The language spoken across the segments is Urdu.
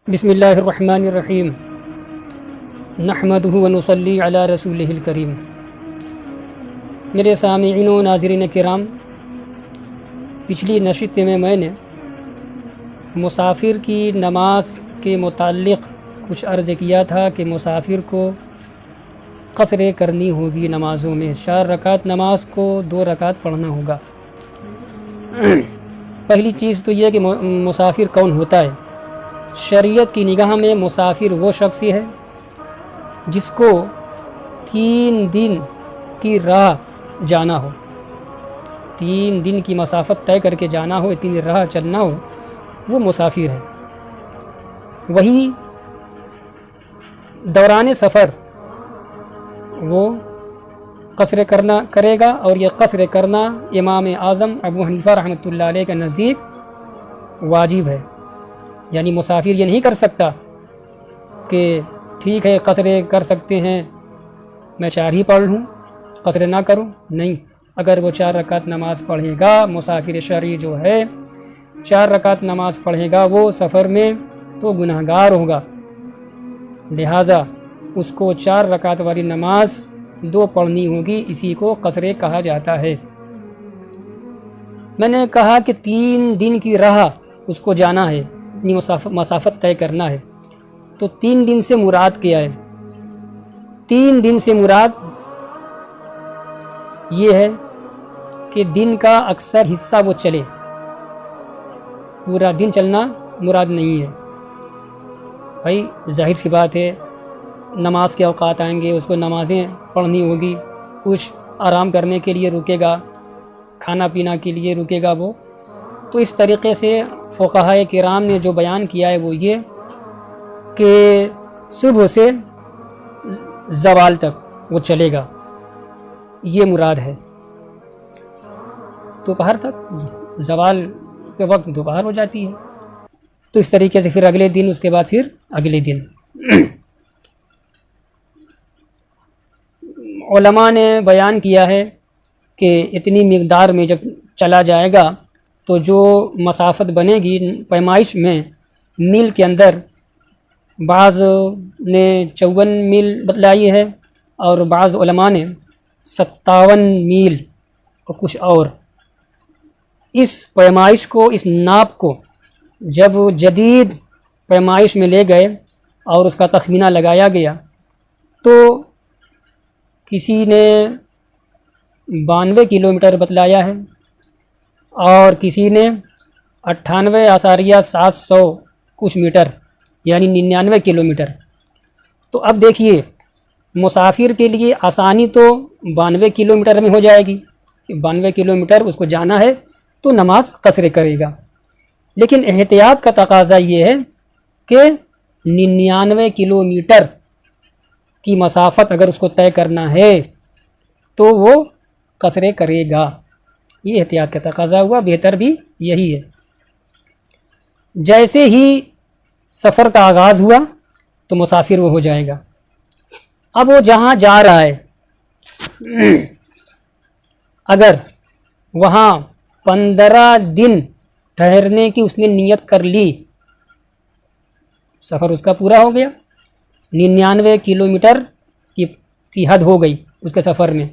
بسم اللہ الرحمن الرحیم نحمدہ ونصلی علی رسولہ الکریم۔ میرے سامعین و ناظرین کرام، پچھلی نشست میں نے مسافر کی نماز کے متعلق کچھ عرض کیا تھا کہ مسافر کو قصر کرنی ہوگی نمازوں میں، 4 رکعت نماز کو 2 رکعت پڑھنا ہوگا۔ پہلی چیز تو یہ کہ مسافر کون ہوتا ہے۔ شریعت کی نگاہ میں مسافر وہ شخص ہے جس کو 3 دن کی راہ جانا ہو، 3 دن کی مسافت طے کر کے جانا ہو، 3 راہ چلنا ہو، وہ مسافر ہے۔ وہی دوران سفر وہ قصر کرے گا، اور یہ قصر کرنا امام اعظم ابو حنیفہ رحمۃ اللہ علیہ کے نزدیک واجب ہے۔ یعنی مسافر یہ نہیں کر سکتا کہ ٹھیک ہے قصر کر سکتے ہیں، میں 4 ہی پڑھ لوں، قصر نہ کروں، نہیں۔ اگر وہ 4 رکعت نماز پڑھے گا، مسافر شرعی جو ہے 4 رکعت نماز پڑھے گا، وہ سفر میں تو گنہگار ہوگا، لہٰذا اس کو 4 رکعت والی نماز 2 پڑھنی ہوگی، اسی کو قصر کہا جاتا ہے۔ میں نے کہا کہ 3 دن کی راہ اس کو جانا ہے، اپنی مسافت طے کرنا ہے، تو 3 دن سے مراد کیا ہے؟ 3 دن سے مراد یہ ہے کہ دن کا اکثر حصہ وہ چلے، پورا دن چلنا مراد نہیں ہے۔ بھائی ظاہر سی بات ہے، نماز کے اوقات آئیں گے، اس کو نمازیں پڑھنی ہوگی، کچھ آرام کرنے کے لیے رکے گا، کھانا پینا کے لیے رکے گا وہ، تو اس طریقے سے فقہاء کرام نے جو بیان کیا ہے وہ یہ کہ صبح سے زوال تک وہ چلے گا، یہ مراد ہے۔ دوپہر تک، زوال کے وقت دوپہر ہو جاتی ہے، تو اس طریقے سے پھر اگلے دن، اس کے بعد پھر اگلے دن۔ علماء نے بیان کیا ہے کہ اتنی مقدار میں جب چلا جائے گا تو جو مسافت بنے گی پیمائش میں، میل کے اندر بعض نے 54 میل بتلائی ہے، اور بعض علماء نے 57 میل اور کچھ اور۔ اس پیمائش کو، اس ناپ کو جب جدید پیمائش میں لے گئے اور اس کا تخمینہ لگایا گیا، تو کسی نے 92 کلومیٹر بتلایا ہے، اور کسی نے 98.700 کچھ میٹر، یعنی 99 کلومیٹر۔ تو اب دیکھیے، مسافر کے لیے آسانی تو 92 کلومیٹر میں ہو جائے گی، 92 کلومیٹر اس کو جانا ہے تو نماز قصر کرے گا، لیکن احتیاط کا تقاضا یہ ہے کہ 99 کلومیٹر کی مسافت اگر اس کو طے کرنا ہے تو وہ قصر کرے گا، یہ احتیاط کا تقاضا ہوا، بہتر بھی یہی ہے۔ جیسے ہی سفر کا آغاز ہوا تو مسافر وہ ہو جائے گا۔ اب وہ جہاں جا رہا ہے، اگر وہاں 15 دن ٹھہرنے کی اس نے نیت کر لی، سفر اس کا پورا ہو گیا، 99 کلومیٹر کی حد ہو گئی اس کے سفر میں۔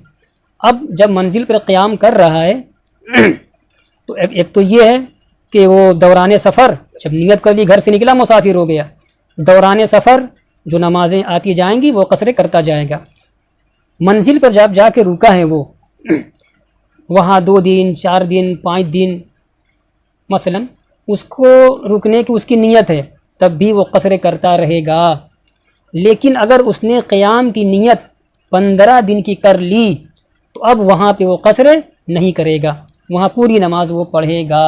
اب جب منزل پر قیام کر رہا ہے تو ایک تو یہ ہے کہ وہ دوران سفر، جب نیت کر لی گھر سے نکلا مسافر ہو گیا، دوران سفر جو نمازیں آتی جائیں گی وہ قصر کرتا جائے گا۔ منزل پر جب جا کے رکا ہے وہ، وہاں 2 دن 4 دن 5 دن مثلا اس کو رکنے کی اس کی نیت ہے، تب بھی وہ قصر کرتا رہے گا۔ لیکن اگر اس نے قیام کی نیت 15 دن کی کر لی تو اب وہاں پہ وہ قصر نہیں کرے گا، وہاں پوری نماز وہ پڑھے گا۔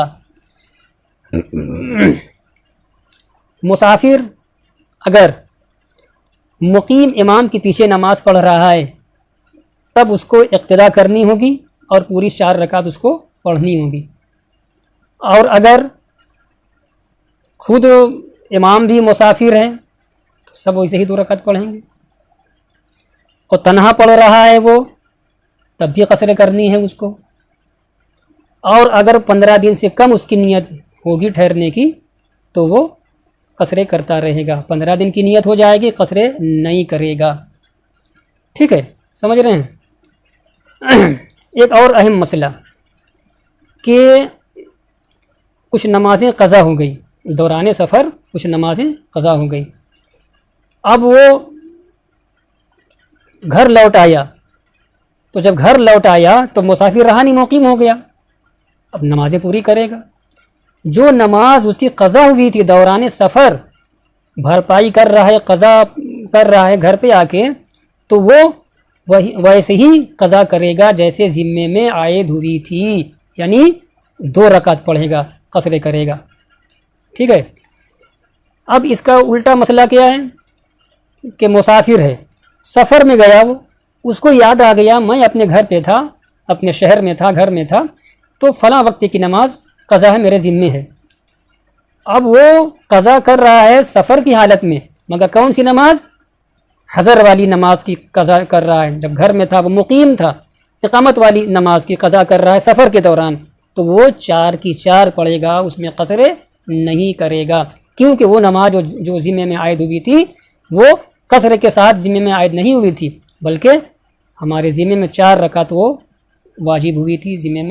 مسافر اگر مقیم امام کے پیچھے نماز پڑھ رہا ہے تب اس کو اقتدا کرنی ہوگی اور پوری 4 رکعت اس کو پڑھنی ہوگی، اور اگر خود امام بھی مسافر ہے تو سب ویسے ہی 2 رکعت پڑھیں گے، اور تنہا پڑھ رہا ہے وہ تب بھی قصر کرنی ہے اس کو، اور اگر 15 دن سے کم اس کی نیت ہوگی ٹھہرنے کی تو وہ قصریں کرتا رہے گا. 15 دن کی نیت ہو جائے گی, قصریں نہیں کرے گا. ٹھیک ہے, سمجھ رہے ہیں. ایک اور اہم مسئلہ کہ کچھ نمازیں قضا ہو گئی دوران سفر, کچھ نمازیں قضا ہو گئی. اب وہ گھر لوٹ آیا, تو جب گھر لوٹ آیا تو مسافر رہا نہیں, مقیم ہو گیا. اب نمازیں پوری کرے گا. جو نماز اس کی قضا ہوئی تھی دوران سفر, بھرپائی کر رہا ہے, قضا کر رہا ہے گھر پہ آ کے, تو وہ ویسے ہی قضا کرے گا جیسے ذمے میں عائد ہوئی تھی, یعنی 2 رکعت پڑھے گا, قصرے کرے گا. ٹھیک ہے. اب اس کا الٹا مسئلہ کیا ہے کہ مسافر ہے, سفر میں گیا, وہ اس کو یاد آ گیا میں اپنے گھر پہ تھا, اپنے شہر میں تھا, گھر میں تھا, تو فلاں وقت کی نماز قضا ہے, میرے ذمے ہے. اب وہ قضا کر رہا ہے سفر کی حالت میں, مگر کون سی نماز؟ حضر والی نماز کی قضا کر رہا ہے. جب گھر میں تھا, وہ مقیم تھا, اقامت والی نماز کی قضا کر رہا ہے سفر کے دوران, تو وہ 4 کی 4 پڑھے گا, اس میں قصرے نہیں کرے گا, کیونکہ وہ نماز جو ذمے میں عائد ہوئی تھی وہ قصر کے ساتھ ذمے میں عائد نہیں ہوئی تھی, بلکہ ہمارے ذمے میں 4 رکعت وہ واجب ہوئی تھی, ذمے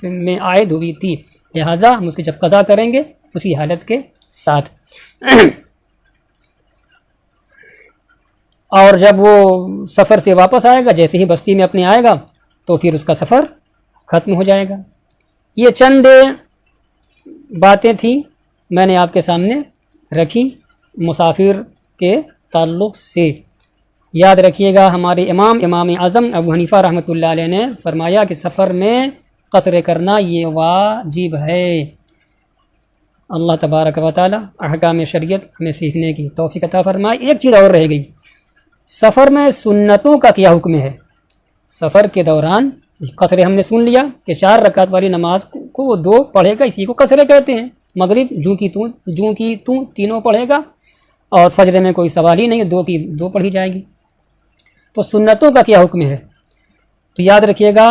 میں عائد ہوئی تھی. لہٰذا ہم اس کی جب قضا کریں گے اسی حالت کے ساتھ. اور جب وہ سفر سے واپس آئے گا, جیسے ہی بستی میں اپنے آئے گا, تو پھر اس کا سفر ختم ہو جائے گا. یہ چند باتیں تھیں میں نے آپ کے سامنے رکھی مسافر کے تعلق سے. یاد رکھیے گا, ہمارے امام اعظم ابو حنیفہ رحمۃ اللہ علیہ نے فرمایا کہ سفر میں قصر کرنا یہ واجب ہے. اللہ تبارک و تعالی احکام شریعت ہمیں سیکھنے کی توفیق عطا فرمائے. ایک چیز اور رہ گئی, سفر میں سنتوں کا کیا حکم ہے؟ سفر کے دوران قصرے ہم نے سن لیا کہ 4 رکعت والی نماز کو وہ 2 پڑھے گا, اسی کو قصرے کہتے ہیں. مغرب جوں کی تو تینوں پڑھے گا, اور فجر میں کوئی سوال ہی نہیں, 2 کی 2 پڑھی جائے گی. تو سنتوں کا کیا حکم ہے؟ تو یاد رکھیے گا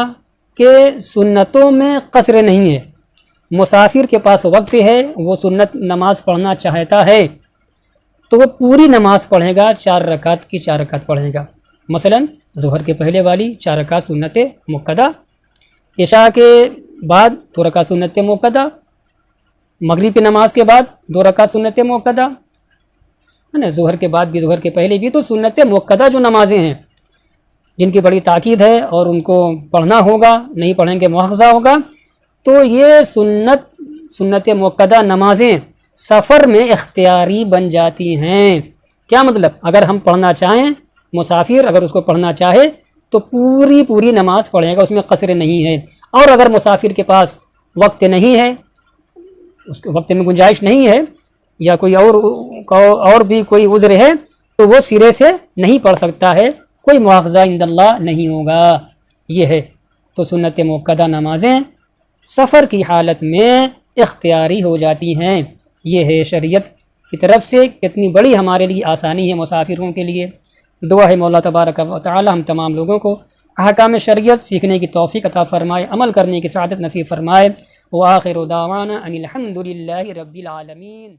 کہ سنتوں میں قصر نہیں ہے. مسافر کے پاس وقت ہے, وہ سنت نماز پڑھنا چاہتا ہے, تو وہ پوری نماز پڑھے گا, 4 رکعت کی 4 رکعت پڑھے گا. مثلا ظہر کے پہلے والی 4 رکعت سنت مؤکدہ, عشاء کے بعد 2 رکعت سنت مؤکدہ, مغرب کی نماز کے بعد 2 رکعت سنت مؤکدہ, ہے نا, ظہر کے بعد بھی, ظہر کے پہلے بھی. تو سنت مؤکدہ جو نمازیں ہیں جن کی بڑی تاکید ہے اور ان کو پڑھنا ہوگا, نہیں پڑھیں گے مواخذہ ہوگا, تو یہ سنت مؤکدہ نمازیں سفر میں اختیاری بن جاتی ہیں. کیا مطلب؟ اگر ہم پڑھنا چاہیں, مسافر اگر اس کو پڑھنا چاہے تو پوری نماز پڑھے گا, اس میں قصر نہیں ہے. اور اگر مسافر کے پاس وقت نہیں ہے, اس کے وقت میں گنجائش نہیں ہے, یا کوئی اور بھی کوئی عذر ہے, تو وہ سرے سے نہیں پڑھ سکتا ہے, کوئی مواخذہ عند اللہ نہیں ہوگا. یہ ہے. تو سنت مؤکدہ نمازیں سفر کی حالت میں اختیاری ہو جاتی ہیں. یہ ہے شریعت کی طرف سے کتنی بڑی ہمارے لیے آسانی ہے مسافروں کے لیے. دعا ہے مولا تبارک و تعالی ہم تمام لوگوں کو احکام شریعت سیکھنے کی توفیق عطا فرمائے, عمل کرنے کی سعادت نصیب فرمائے. وآخر دعوانا ان الحمد للہ رب العالمین.